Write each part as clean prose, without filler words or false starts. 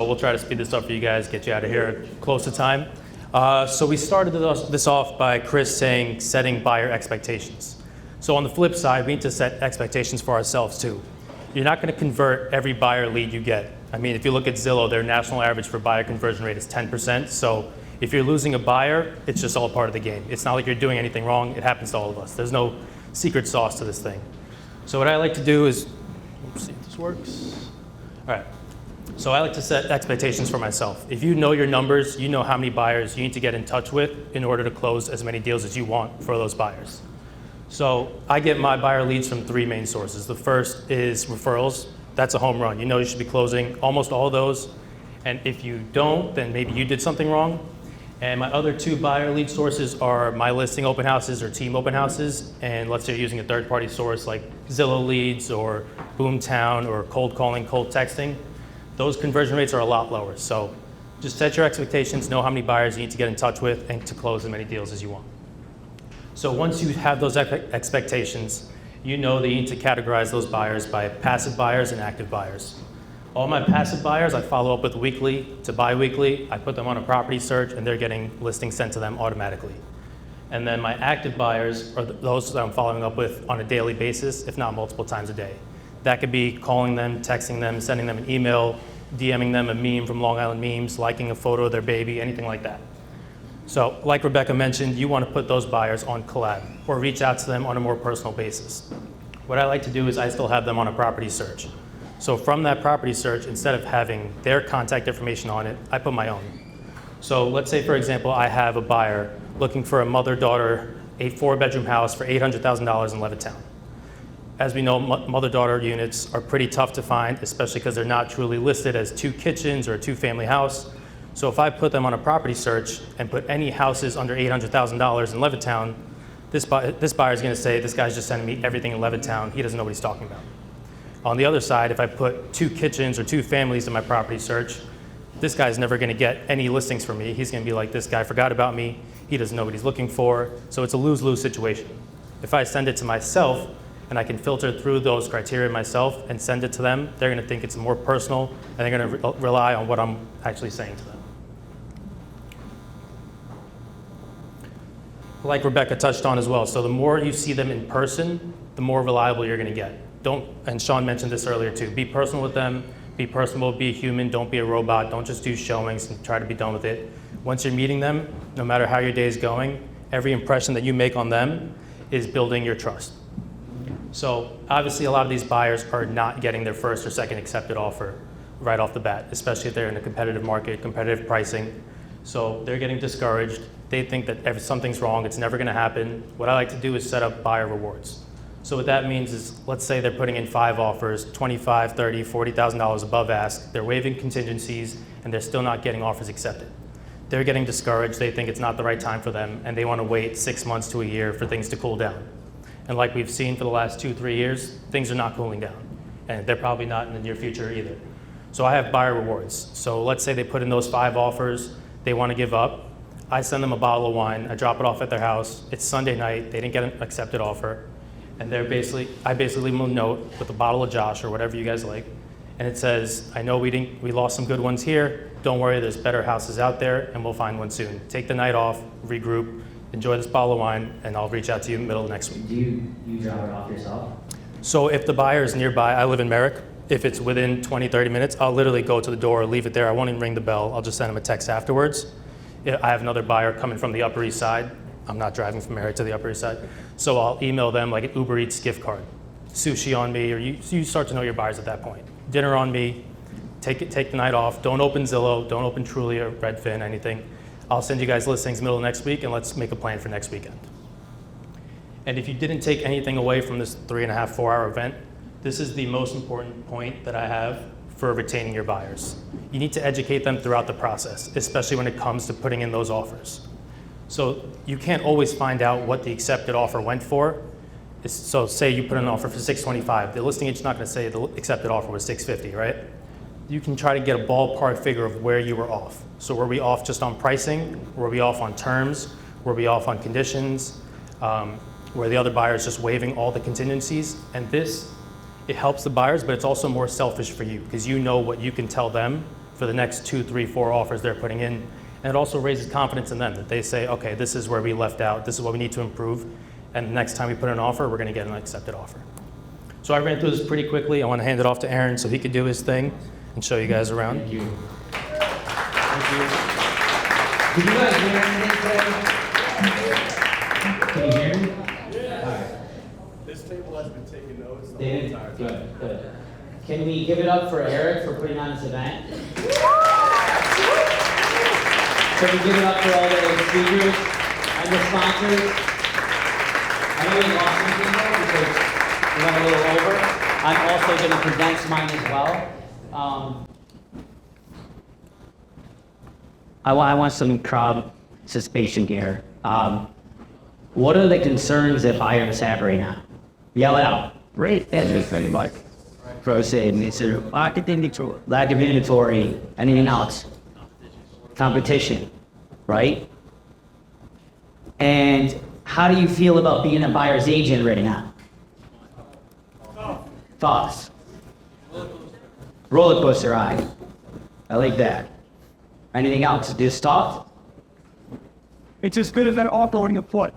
We'll try to speed this up for you guys, get you out of here close to time. So we started this off by Chris saying setting buyer expectations. So on the flip side, we need to set expectations for ourselves too. You're not going to convert every buyer lead you get. I mean, if you look at Zillow, their national average for buyer conversion rate is 10%. So if you're losing a buyer, it's just all part of the game. It's not like you're doing anything wrong. It happens to all of us. There's no secret sauce to this thing. So what I like to do is, let's see if this works. All right. So I like to set expectations for myself. If you know your numbers, you know how many buyers you need to get in touch with in order to close as many deals as you want for those buyers. So I get my buyer leads from three main sources. The first is referrals. That's a home run. You know you should be closing almost all of those. And if you don't, then maybe you did something wrong. And my other two buyer lead sources are my listing open houses or team open houses. And let's say you're using a third-party source like Zillow leads or Boomtown or cold calling, cold texting. Those conversion rates are a lot lower. So just set your expectations, know how many buyers you need to get in touch with, and to close as many deals as you want. So once you have those expectations, you know that you need to categorize those buyers by passive buyers and active buyers. All my passive buyers I follow up with weekly to bi-weekly. I put them on a property search and they're getting listings sent to them automatically. And then my active buyers are those that I'm following up with on a daily basis, if not multiple times a day. That could be calling them, texting them, sending them an email, DMing them a meme from Long Island Memes, liking a photo of their baby, anything like that. So like Rebecca mentioned, you want to put those buyers on collab or reach out to them on a more personal basis. What I like to do is I still have them on a property search. So from that property search, instead of having their contact information on it, I put my own. So let's say, for example, I have a buyer looking for a mother-daughter, a 4-bedroom house for $800,000 in Levittown. As we know, mother-daughter units are pretty tough to find, especially because they're not truly listed as 2 kitchens or a 2-family house. So if I put them on a property search and put any houses under $800,000 in Levittown, this buyer is going to say, this guy's just sending me everything in Levittown. He doesn't know what he's talking about. On the other side, if I put 2 kitchens or 2 families in my property search, this guy's never going to get any listings from me. He's going to be like, this guy forgot about me. He doesn't know what he's looking for. So it's a lose-lose situation. If I send it to myself, and I can filter through those criteria myself and send it to them, they're going to think it's more personal, and they're going to rely on what I'm actually saying to them. Like Rebecca touched on as well, so the more you see them in person, the more reliable you're going to get. And Sean mentioned this earlier too, be personal with them, be personable, be human, don't be a robot, don't just do showings and try to be done with it. Once you're meeting them, no matter how your day is going, every impression that you make on them is building your trust. So obviously a lot of these buyers are not getting their first or second accepted offer right off the bat, especially if they're in a competitive market, competitive pricing. So they're getting discouraged. They think that if something's wrong, it's never gonna happen. What I like to do is set up buyer rewards. So what that means is, let's say they're putting in 5 offers, $25,000, $30,000, $40,000 above ask. They're waiving contingencies and they're still not getting offers accepted. They're getting discouraged. They think it's not the right time for them and they wanna wait 6 months to a year for things to cool down. And like we've seen for the last 2-3 years, things are not cooling down. And they're probably not in the near future either. So I have buyer rewards. So let's say they put in those 5 offers, they want to give up. I send them a bottle of wine, I drop it off at their house. It's Sunday night, they didn't get an accepted offer. And I basically leave them a note with a bottle of Josh or whatever you guys like. And it says, I know we lost some good ones here. Don't worry, there's better houses out there and we'll find one soon. Take the night off, regroup, enjoy this bottle of wine, and I'll reach out to you in the middle of next week. Do you drop it off yourself? So if the buyer is nearby, I live in Merrick. If it's within 20, 30 minutes, I'll literally go to the door, leave it there. I won't even ring the bell. I'll just send them a text afterwards. I have another buyer coming from the Upper East Side. I'm not driving from Merrick to the Upper East Side. So I'll email them like an Uber Eats gift card. Sushi on me, or you start to know your buyers at that point. Dinner on me, take the night off. Don't open Zillow, don't open Trulia, Redfin, anything. I'll send you guys listings middle of next week and let's make a plan for next weekend. And if you didn't take anything away from this 3.5, 4-hour event, this is the most important point that I have for retaining your buyers. You need to educate them throughout the process, especially when it comes to putting in those offers. So you can't always find out what the accepted offer went for. So say you put in an offer for $625, the listing agent's not gonna say the accepted offer was $650, right? You can try to get a ballpark figure of where you were off. So were we off just on pricing? Were we off on terms? Were we off on conditions? Were the other buyers just waiving all the contingencies? And this, it helps the buyers, but it's also more selfish for you because you know what you can tell them for the next 2, 3, 4 offers they're putting in. And it also raises confidence in them that they say, okay, this is where we left out, this is what we need to improve, and the next time we put in an offer, we're going to get an accepted offer. So I ran through this pretty quickly. I want to hand it off to Aaron so he could do his thing and show you guys around. Thank you. Thank you. Did you guys hear anything today? Can you hear me? Yeah. All right. This table has been taking notes the whole David? entire time. Good, good. Can we give it up for Eric for putting on this event? Can we give it up for all the speakers and the sponsors? I know we lost some people because we went a little over. I'm also going to present mine as well. I want some crowd participation here. What are the concerns that buyers have right now? Yell it out. Great. Anything like proceed, lack of inventory, anything else? Competition, right? And how do you feel about being a buyer's agent right now? Thoughts? Roller coaster ride. I like that. Anything else? Just thoughts? It's as good as that offloading a foot.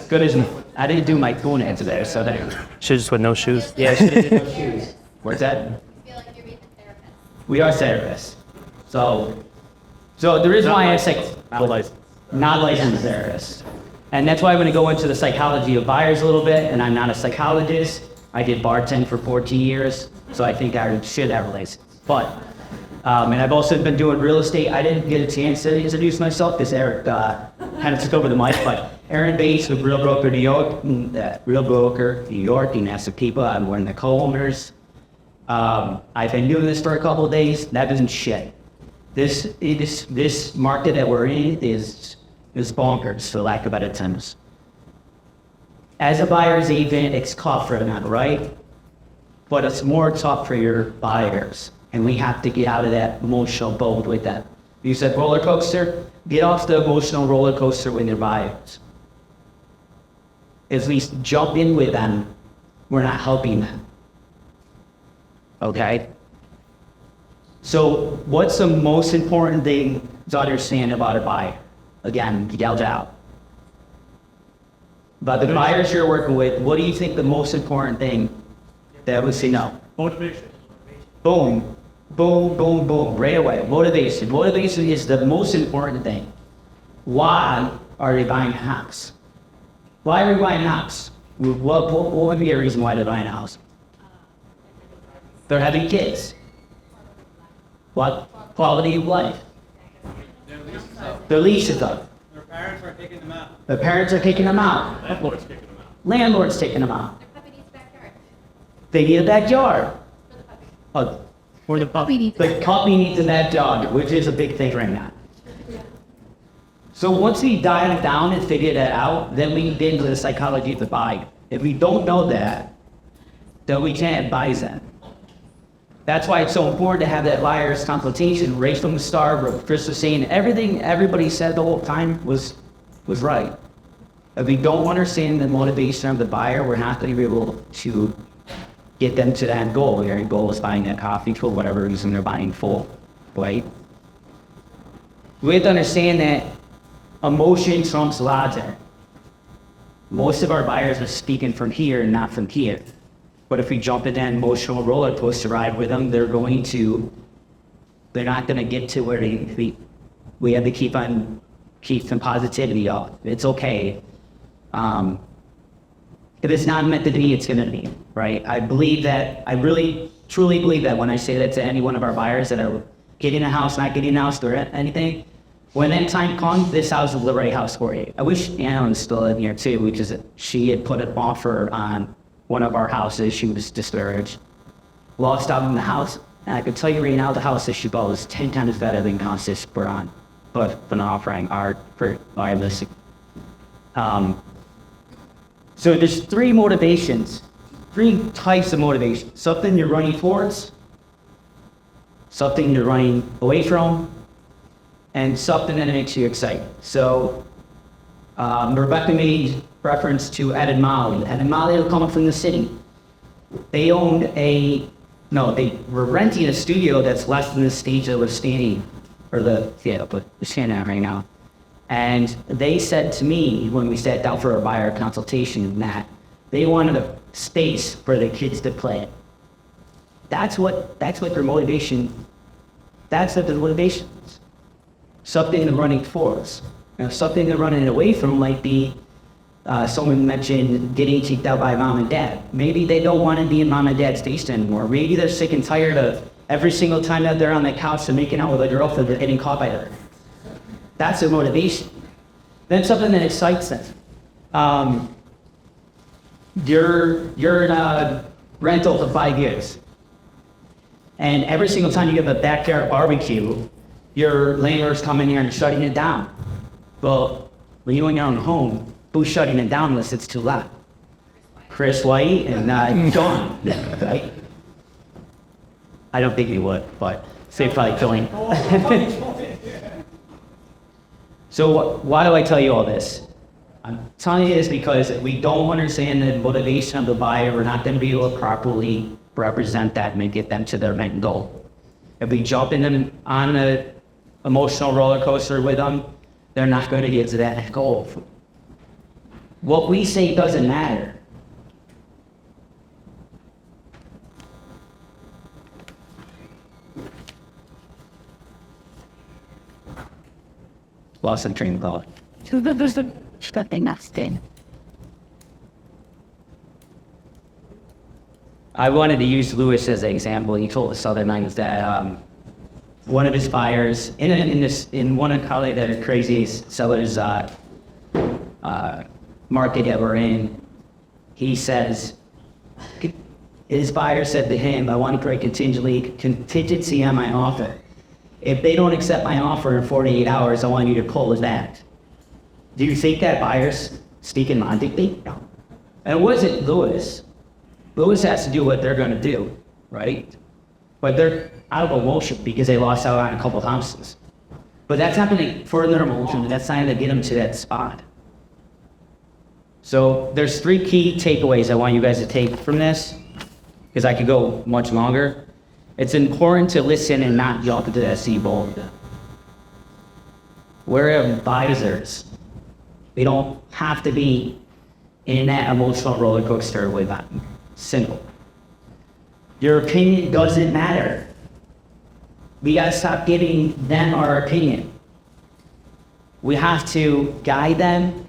Good, isn't it? I didn't do my tune answer there, so there. Should just with no shoes. Yeah, I should have did no shoes. What's that? I feel like you're being a therapist. We are therapists. So the reason why I say not licensed therapists. And that's why I'm going to go into the psychology of buyers a little bit, and I'm not a psychologist. I did bartend for 14 years, so I think I should have a license. But, and I've also been doing real estate. I didn't get a chance to introduce myself because Eric kind of took over the mic, but Aaron Bates with Real Broker New York, Real Broker New York, and that's the people. I'm one of the co-owners. I've been doing this for a couple of days. That isn't shit. This market that we're in is bonkers, for lack of better terms. As a buyer's agent, it's tough for them, right? But it's more tough for your buyers, and we have to get out of that emotional boat with them. You said roller coaster? Get off the emotional roller coaster with your buyers. At least jump in with them. We're not helping them. Okay? So what's the most important thing to understand about a buyer? Again, yelled out. About the buyers you're working with, what do you think the most important thing that would say no? Motivation. Boom, boom, boom, boom, right away. Motivation. Motivation is the most important thing. Why are they buying a house? Why are we buying a house? What would be a reason why they're buying a house? They're having kids. What? Quality of life. Their lease is up. Their parents are kicking them out. The parents are kicking them out. Landlord's kicking them out. Landlord's taking them out. Their puppy needs backyard They need a backyard. for the puppy. For the puppy. The puppy needs a backyard, which is a big thing right now. So once we dial it down and figure that out, then we get into the psychology of the buyer. If we don't know that, then we can't advise them. That's why it's so important to have that buyer's consultation right from the start, where Chris was saying everything everybody said the whole time was right. If we don't understand the motivation of the buyer, we're not going to be able to get them to that goal. Their goal is buying that coffee for whatever reason they're buying full, right? We have to understand that emotion trumps logic. Most of our buyers are speaking from here and not from here. But if we jump in that emotional roller coaster ride with them, they're not going to get to where we have to keep some positivity up. It's okay. If it's not meant to be, it's going to be, right? I really, truly believe that when I say that to any one of our buyers that are getting a house, not getting a house, or anything, when that time comes, this house is the right house for you. I wish Anna was still in here too, because she had put an offer on one of our houses. She was discouraged. Lost out on the house. And I can tell you right now, the house that she bought was 10 times better than the house that we're on. But an offering for our listing. So there's three types of motivation. Something you're running towards, something you're running away from, and something that makes you excited. So Rebecca made reference to Ed and Molly. Ed and Molly are coming from the city. They owned a No, they were renting a studio that's less than the stage that we're standing, but we're standing at right now. And they said to me when we sat down for a buyer consultation that they wanted a space for the kids to play. That's what their motivation. That's what the motivation is. Something they're running towards. Something they're running away from might be. Someone mentioned getting kicked out by mom and dad. Maybe they don't want to be in mom and dad's taste anymore. Maybe they're sick and tired of every single time that they're on the couch and making out with a girlfriend, they're getting caught by her. That's their motivation. Then something that excites them. You're in a rental for 5 years. And every single time you have a backyard barbecue, your landlord's coming here and shutting it down. Well, when you're in your own home, who's shutting it down unless it's too loud? Chris White and John, right? I don't think he would, but say probably killing. So why do I tell you all this? I'm telling you this because we don't understand the motivation of the buyer. We're not going to be able to properly represent that and get them to their main goal. If we jump in them on an emotional roller coaster with them, they're not going to get to that goal. What we say doesn't matter. Lost in train of thought. I wanted to use Lewis as an example. He told us other nights that one of his buyers in one of probably the craziest sellers market that we're in, he says his buyer said to him, "I want to create contingency on my offer. If they don't accept my offer in 48 hours, I want you to pull it back." Do you think that buyer's speaking logically? No. And it wasn't Lewis. Lewis has to do what they're going to do, right? But they're out of emotion because they lost out on a couple houses. But that's not going to further their emotion. That's not going to get them to that spot. So there's 3 key takeaways I want you guys to take from this, because I could go much longer. It's important to listen and not jump into that sea-bowl. We're advisors. We don't have to be in that emotional roller coaster with that. Simple. Your opinion doesn't matter. We gotta stop giving them our opinion. We have to guide them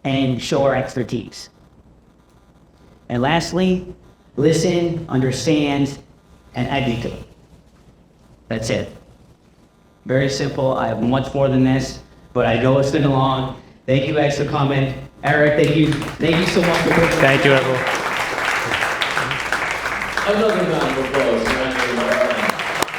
and show our expertise. And lastly, listen, understand, and educate. That's it. Very simple. I have much more than this, but I know it's been long. Thank you guys for coming. Eric, thank you so much for coming. Thank you, everyone. Another round of applause.